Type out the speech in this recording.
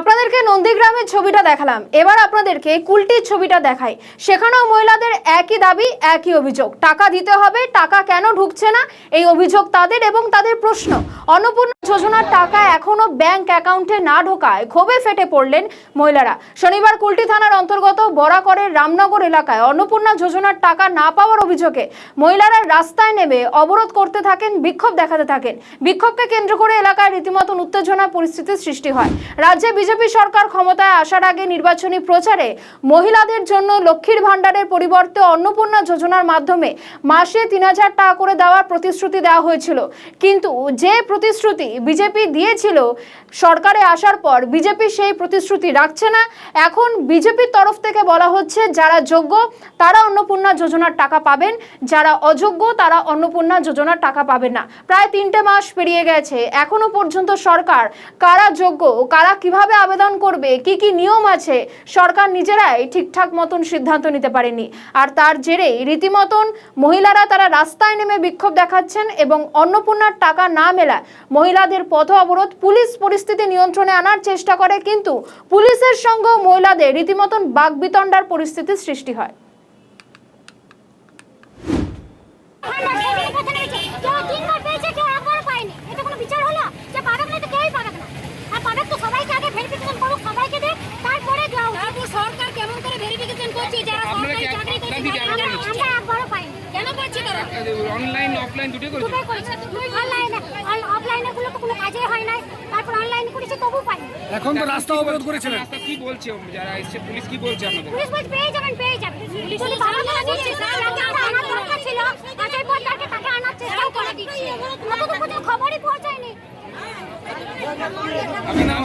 আপনাদেরকে নন্দীগ্রামের ছবিটা দেখালাম, এবার আপনাদেরকে কুলটির ছবিটা দেখাই। সেখানেও মহিলাদের একই দাবি, একই অভিযোগ, টাকা দিতে হবে, টাকা কেন ঢুকছে না, এই অভিযোগ তাদের এবং তাদের প্রশ্ন। অন্নপূর্ণা যোজনার টাকা এখনো ব্যাংক অ্যাকাউন্টে না ঢোকায় ক্ষোভে ফেটে পড়লেন মহিলারা। শনিবার কুলটি থানার অন্তর্গত বরাকরের রামনগর এলাকায় অন্নপূর্ণা যোজনার টাকা না পাওয়ার অভিযোগে মহিলারা রাস্তায় নেমে অবরোধ করতে থাকেন, বিক্ষোভ দেখাতে থাকেন। বিক্ষোভকে কেন্দ্র করে এলাকায় রীতিমতো উত্তেজনা পরিস্থিতির সৃষ্টি হয়। রাজ্যে বিজেপি সরকার ক্ষমতায় আসার আগে নির্বাচনী প্রচারে মহিলাদের জন্য লক্ষ্মীর ভান্ডারের পরিবর্তে অন্নপূর্ণা যোজনার মাধ্যমে মাসে ৩,০০০ টাকা করে দেওয়ার প্রতিশ্রুতি দেওয়া হয়েছিল। কিন্তু যে প্রতিশ্রুতি বিজেপি দিয়েছিল সরকারে আসার পর বিজেপি সেই প্রতিশ্রুতি রাখছে না। এখন বিজেপির তরফ থেকে বলা হচ্ছে যারা যোগ্য তারা অন্নপূর্ণা যোজনার টাকা পাবেন, যারা অযোগ্য তারা অন্নপূর্ণা যোজনার টাকা পাবেন না। প্রায় ৩টে মাস পেরিয়ে গেছে, এখনো পর্যন্ত সরকার কারা যোগ্য, কারা কিভাবে আবেদন করবে, কি কি নিয়ম আছে সরকার নিজেরাই ঠিকঠাক মতন সিদ্ধান্ত নিতে পারেনি। আর তার জেরে রীতিমতন মহিলারা তারা রাস্তায় নেমে বিক্ষোভ দেখাচ্ছেন এবং অন্নপূর্ণার টাকা না মেলায় মহিলাদের পথ অবরোধ। পুলিশ পরিস্থিতি নিয়ন্ত্রণে আনার চেষ্টা করে, কিন্তু পুলিশের সঙ্গেও মহিলাদের রীতিমতন বাকবিতণ্ডার পরিস্থিতির সৃষ্টি হয়। সরকার কেমন করে ভেরিফিকেশন করছে যারা সরকারি চাকরি করছে আমরা একবারও পাইনি। কেন করছে তারা? অনলাইন অফলাইন দুটোই করেছে। দুটোই করেছে। অনলাইনে অফলাইনে গুলো তো কোনো কাজে হয় না, তারপর অনলাইনে করেছে তবু পাইনি। এখন তো রাস্তা অবরোধ করেছিলেন। রাস্তা কি বলছে যারা এসে, পুলিশ কি বলছে আপনাদের? পুলিশ বলছে পেয়ে যাবেন, পেয়ে যাবেন। পুলিশ বাবা বলে দিচ্ছে আমার দরকার ছিল, কাজের পর তাকে টাকা আনার চেষ্টাও করে দিচ্ছে। আমাদের তো কোনো খবরই পৌঁছায়নি।